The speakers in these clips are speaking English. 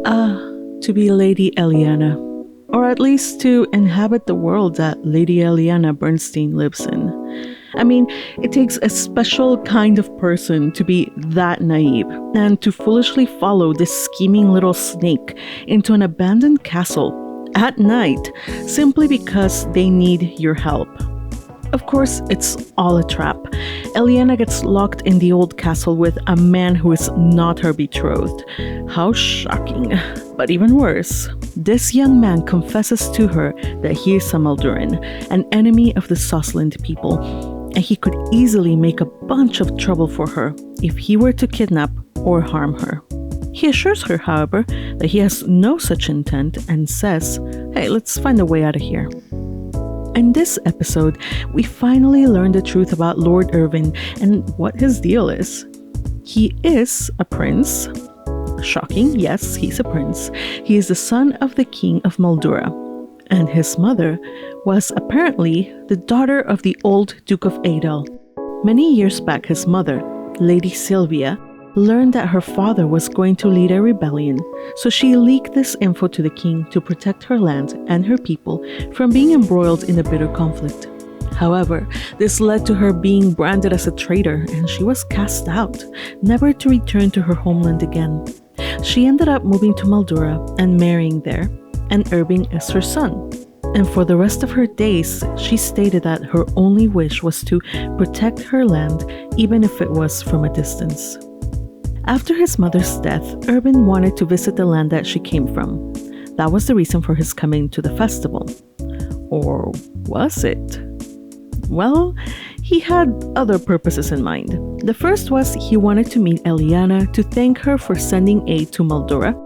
To be Lady Elianna, or at least to inhabit the world that Lady Elianna Bernstein lives in. I mean, it takes a special kind of person to be that naive and to foolishly follow this scheming little snake into an abandoned castle at night simply because they need your help. Of course, it's all a trap. Elianna gets locked in the old castle with a man who is not her betrothed. How shocking. But even worse, this young man confesses to her that he is a Malduran, an enemy of the Sauslind people, and he could easily make a bunch of trouble for her if he were to kidnap or harm her. He assures her, however, that he has no such intent and says, "Hey, let's find a way out of here." In this episode, we finally learn the truth about Lord Irvin and what his deal is. He is a prince. Shocking, yes, he's a prince. He is the son of the king of Maldura, and his mother was apparently the daughter of the old Duke of Adel. Many years back, his mother, Lady Sylvia, learned that her father was going to lead a rebellion, so she leaked this info to the king to protect her land and her people from being embroiled in a bitter conflict. However, this led to her being branded as a traitor, and she was cast out, never to return to her homeland again. She ended up moving to Maldura and marrying there, and Irving is her son. And for the rest of her days, she stated that her only wish was to protect her land, even if it was from a distance. After his mother's death, Irvin wanted to visit the land that she came from. That was the reason for his coming to the festival. Or was it? Well, he had other purposes in mind. The first was he wanted to meet Elianna to thank her for sending aid to Maldura,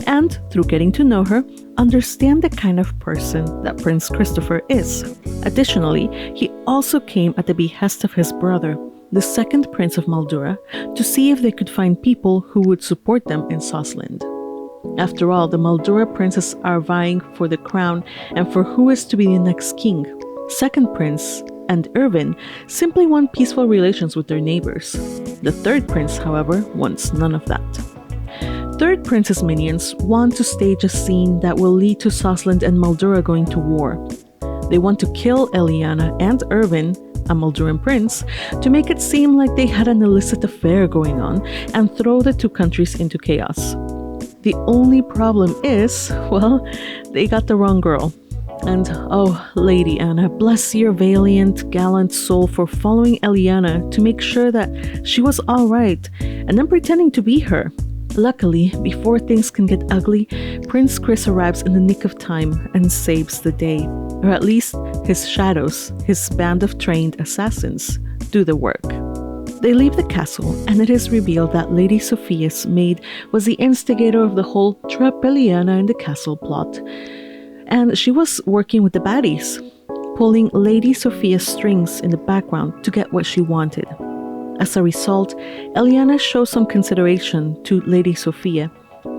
and, through getting to know her, understand the kind of person that Prince Chistopher is. Additionally, he also came at the behest of his brother, the second Prince of Maldura, to see if they could find people who would support them in Sauslind. After all, the Maldura princes are vying for the crown and for who is to be the next king. Second Prince and Irvin simply want peaceful relations with their neighbors. The third prince, however, wants none of that. Third Prince's minions want to stage a scene that will lead to Sauslind and Maldura going to war. They want to kill Elianna and Irvin, a Malduran prince, to make it seem like they had an illicit affair going on and throw the two countries into chaos. The only problem is, well, they got the wrong girl. And oh, Lady Anna, bless your valiant, gallant soul for following Elianna to make sure that she was alright, and then pretending to be her. Luckily, before things can get ugly, Prince Chris arrives in the nick of time and saves the day. Or at least, his shadows, his band of trained assassins, do the work. They leave the castle, and it is revealed that Lady Sophia's maid was the instigator of the whole trap Elianna in the castle plot. And she was working with the baddies, pulling Lady Sophia's strings in the background to get what she wanted. As a result, Elianna shows some consideration to Lady Sophia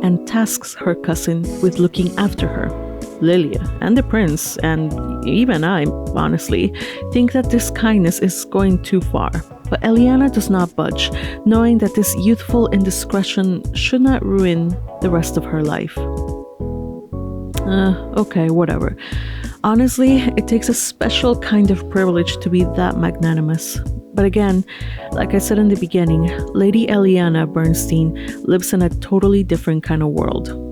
and tasks her cousin with looking after her. Lilia and the prince, and even I, honestly, think that this kindness is going too far. But Elianna does not budge, knowing that this youthful indiscretion should not ruin the rest of her life. Okay, whatever. Honestly, it takes a special kind of privilege to be that magnanimous. But again, like I said in the beginning, Lady Elianna Bernstein lives in a totally different kind of world.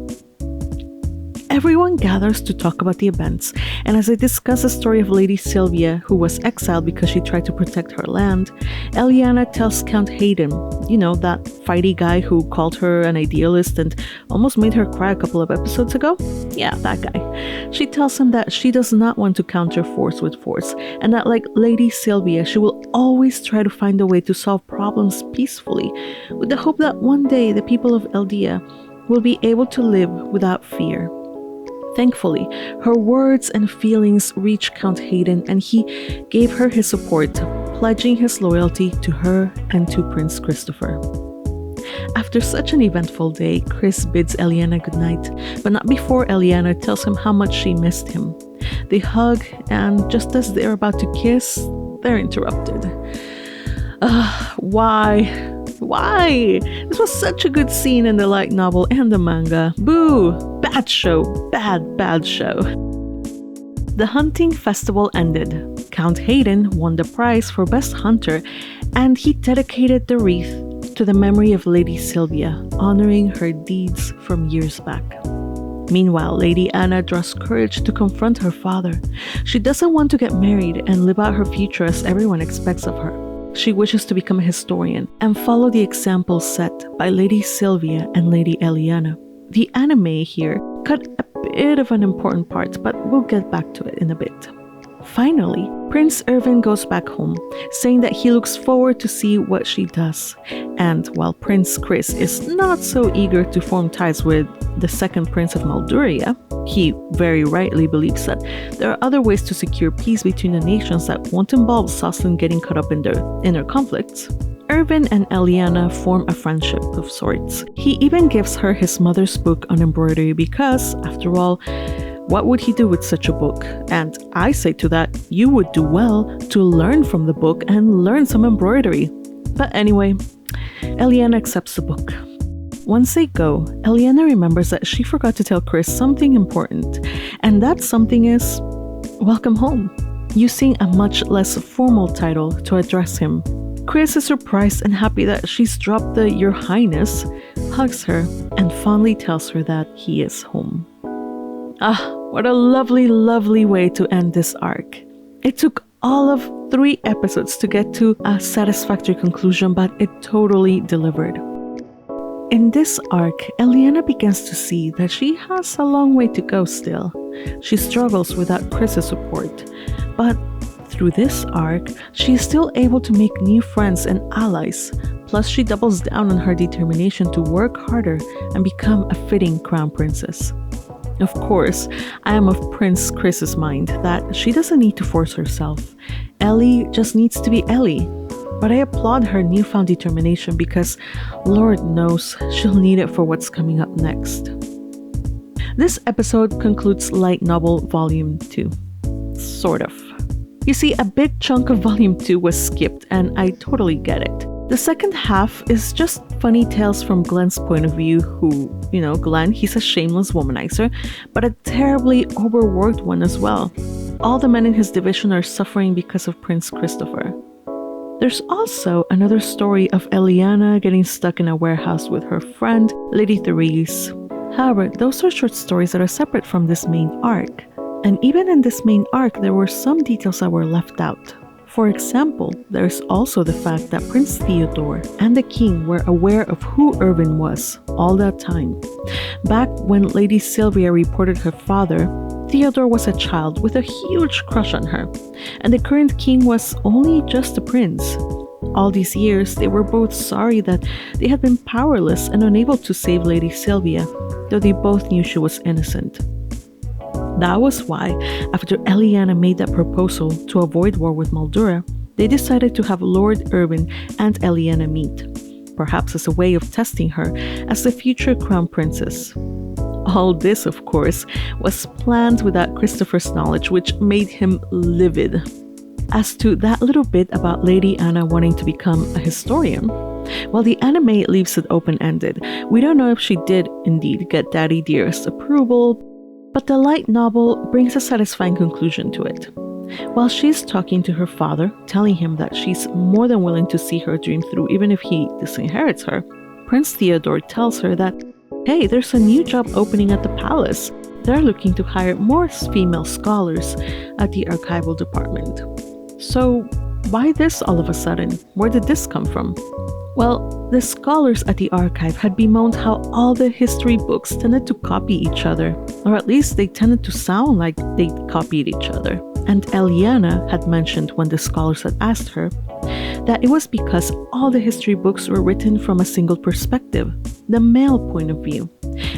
Everyone gathers to talk about the events, and as I discuss the story of Lady Sylvia, who was exiled because she tried to protect her land, Elianna tells Count Hayden, you know, that fighty guy who called her an idealist and almost made her cry a couple of episodes ago? Yeah, that guy. She tells him that she does not want to counter force with force, and that like Lady Sylvia, she will always try to find a way to solve problems peacefully, with the hope that one day the people of Eldea will be able to live without fear. Thankfully, her words and feelings reached Count Hayden, and he gave her his support, pledging his loyalty to her and to Prince Chistopher. After such an eventful day, Chris bids Elianna goodnight, but not before Elianna tells him how much she missed him. They hug, and just as they're about to kiss, they're interrupted. Why? Why? This was such a good scene in the light novel and the manga. Boo! Bad show. Bad show. The hunting festival ended. Count Hayden won the prize for Best Hunter, and he dedicated the wreath to the memory of Lady Sylvia, honoring her deeds from years back. Meanwhile, Lady Anna draws courage to confront her father. She doesn't want to get married and live out her future as everyone expects of her. She wishes to become a historian and follow the example set by Lady Sylvia and Lady Elianna. The anime here cut a bit of an important part, but we'll get back to it in a bit. Finally, Prince Irvin goes back home, saying that he looks forward to see what she does. And while Prince Chris is not so eager to form ties with the second Prince of Maldura, he very rightly believes that there are other ways to secure peace between the nations that won't involve Sauslind getting caught up in their inner conflicts. Irvin and Elianna form a friendship of sorts. He even gives her his mother's book on embroidery because, after all, what would he do with such a book? And I say to that, you would do well to learn from the book and learn some embroidery. But anyway, Elianna accepts the book. Once they go, Elianna remembers that she forgot to tell Chris something important, and that something is, welcome home, using a much less formal title to address him. Chris is surprised and happy that she's dropped the Your Highness, hugs her, and fondly tells her that he is home. Ah, what a lovely, lovely way to end this arc. It took all of 3 episodes to get to a satisfactory conclusion, but it totally delivered. In this arc, Elianna begins to see that she has a long way to go still. She struggles without Chris's support, but through this arc, she is still able to make new friends and allies, plus she doubles down on her determination to work harder and become a fitting crown princess. Of course, I am of Prince Chris's mind that she doesn't need to force herself. Ellie just needs to be Ellie. But I applaud her newfound determination because Lord knows she'll need it for what's coming up next. This episode concludes Light Novel Volume 2. Sort of. You see, a big chunk of Volume 2 was skipped, and I totally get it. The second half is just funny tales from Glenn's point of view, who, Glenn, he's a shameless womanizer, but a terribly overworked one as well. All the men in his division are suffering because of Prince Chistopher. There's also another story of Elianna getting stuck in a warehouse with her friend, Lady Therese. However, those are short stories that are separate from this main arc. And even in this main arc, there were some details that were left out. For example, there's also the fact that Prince Theodore and the king were aware of who Irvin was all that time. Back when Lady Sylvia reported her father, Theodore was a child with a huge crush on her, and the current king was only just a prince. All these years, they were both sorry that they had been powerless and unable to save Lady Sylvia, though they both knew she was innocent. That was why, after Elianna made that proposal to avoid war with Maldura, they decided to have Lord Irvin and Elianna meet, perhaps as a way of testing her as the future crown princess. All this, of course, was planned without Chistopher's knowledge, which made him livid. As to that little bit about Lady Anna wanting to become a historian, while the anime leaves it open-ended, we don't know if she did indeed get Daddy Dearest's approval, but the light novel brings a satisfying conclusion to it. While she's talking to her father, telling him that she's more than willing to see her dream through even if he disinherits her, Prince Theodore tells her that, hey, there's a new job opening at the palace. They're looking to hire more female scholars at the archival department. So why this all of a sudden? Where did this come from? Well, the scholars at the archive had bemoaned how all the history books tended to copy each other, or at least they tended to sound like they copied each other. And Elianna had mentioned when the scholars had asked her that it was because all the history books were written from a single perspective, the male point of view,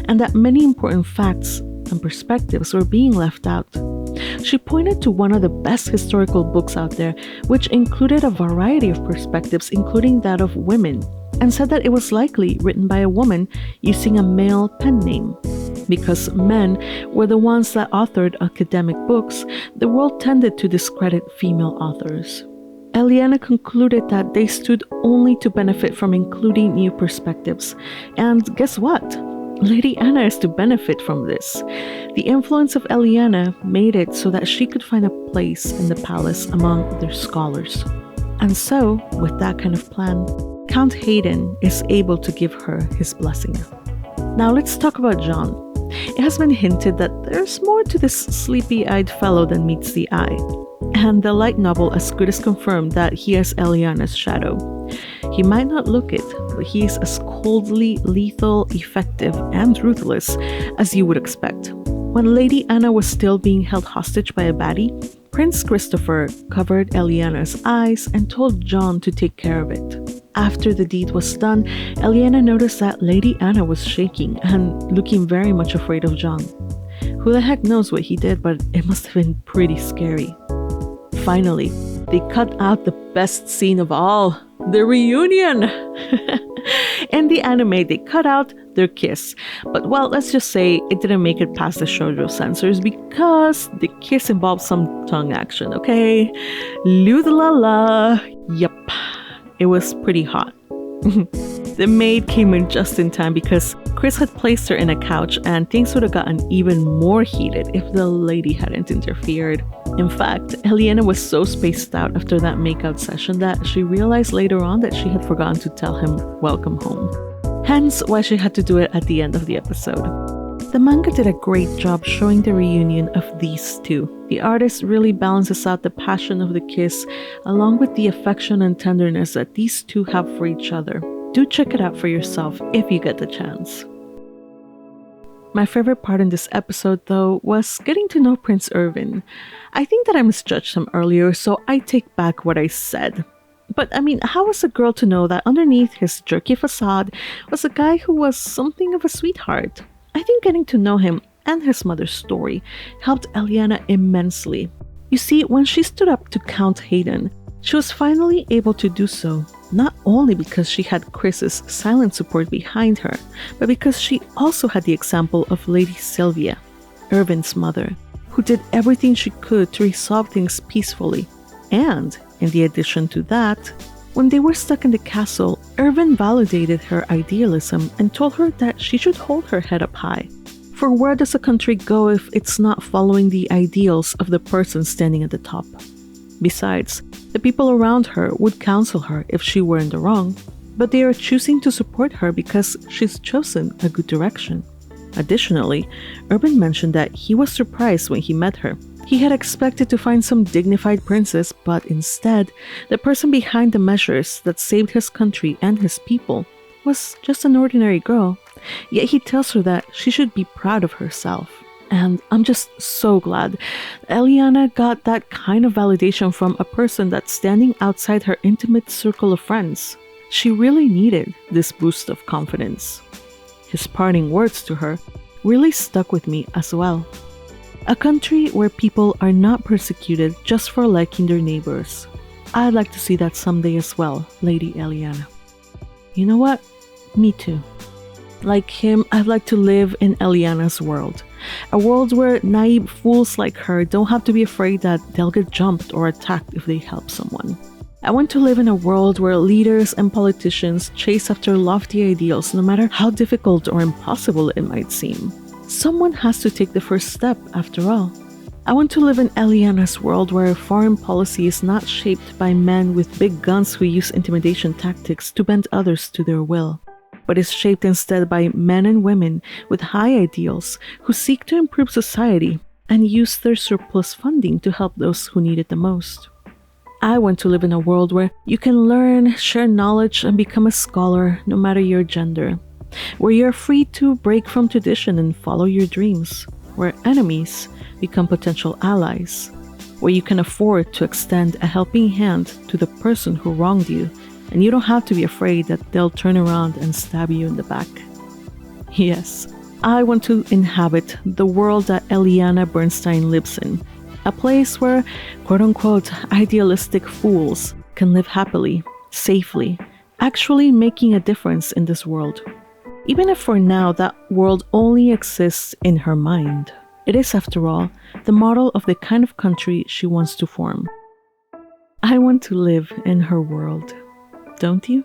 and that many important facts and perspectives were being left out. She pointed to one of the best historical books out there, which included a variety of perspectives, including that of women, and said that it was likely written by a woman using a male pen name. Because men were the ones that authored academic books, the world tended to discredit female authors. Elianna concluded that they stood only to benefit from including new perspectives. And guess what? Lady Anna is to benefit from this. The influence of Elianna made it so that she could find a place in the palace among other scholars. And so, with that kind of plan, Count Hayden is able to give her his blessing. Now let's talk about John. It has been hinted that there's more to this sleepy-eyed fellow than meets the eye. And the light novel as good as confirmed that he is Elianna's shadow. He might not look it, but he is as coldly lethal, effective, and ruthless as you would expect. When Lady Anna was still being held hostage by a baddie, Prince Chistopher covered Elianna's eyes and told John to take care of it. After the deed was done, Elianna noticed that Lady Anna was shaking and looking very much afraid of John. Who the heck knows what he did, but it must have been pretty scary. Finally, they cut out the best scene of all, the reunion! In the anime, they cut out their kiss. But well, let's just say it didn't make it past the shoujo censors because the kiss involved some tongue action, okay? Loo-la-la. Yup, it was pretty hot. The maid came in just in time because Chris had placed her in a couch and things would have gotten even more heated if the lady hadn't interfered. In fact, Elianna was so spaced out after that makeout session that she realized later on that she had forgotten to tell him welcome home. Hence why she had to do it at the end of the episode. The manga did a great job showing the reunion of these two. The artist really balances out the passion of the kiss along with the affection and tenderness that these two have for each other. Do check it out for yourself if you get the chance. My favorite part in this episode, though, was getting to know Prince Irvin. I think that I misjudged him earlier, so I take back what I said. But I mean, how was a girl to know that underneath his jerky facade was a guy who was something of a sweetheart? I think getting to know him and his mother's story helped Elianna immensely. You see, when she stood up to Count Hayden, she was finally able to do so, not only because she had Chris's silent support behind her, but because she also had the example of Lady Sylvia, Irvin's mother, who did everything she could to resolve things peacefully. And, in the addition to that, when they were stuck in the castle, Irvin validated her idealism and told her that she should hold her head up high. For where does a country go if it's not following the ideals of the person standing at the top? Besides, the people around her would counsel her if she were in the wrong, but they are choosing to support her because she's chosen a good direction. Additionally, Irvin mentioned that he was surprised when he met her. He had expected to find some dignified princess, but instead, the person behind the measures that saved his country and his people was just an ordinary girl. Yet he tells her that she should be proud of herself. And I'm just so glad Elianna got that kind of validation from a person that's standing outside her intimate circle of friends. She really needed this boost of confidence. His parting words to her really stuck with me as well. A country where people are not persecuted just for liking their neighbors. I'd like to see that someday as well, Lady Elianna. You know what? Me too. Like him, I'd like to live in Elianna's world. A world where naive fools like her don't have to be afraid that they'll get jumped or attacked if they help someone. I want to live in a world where leaders and politicians chase after lofty ideals no matter how difficult or impossible it might seem. Someone has to take the first step, after all. I want to live in Elianna's world where foreign policy is not shaped by men with big guns who use intimidation tactics to bend others to their will, but is shaped instead by men and women with high ideals who seek to improve society and use their surplus funding to help those who need it the most. I want to live in a world where you can learn, share knowledge, and become a scholar no matter your gender, where you're free to break from tradition and follow your dreams, where enemies become potential allies, where you can afford to extend a helping hand to the person who wronged you, and you don't have to be afraid that they'll turn around and stab you in the back. Yes, I want to inhabit the world that Elianna Bernstein lives in, a place where quote-unquote idealistic fools can live happily, safely, actually making a difference in this world. Even if for now that world only exists in her mind. It is, after all, the model of the kind of country she wants to form. I want to live in her world, don't you?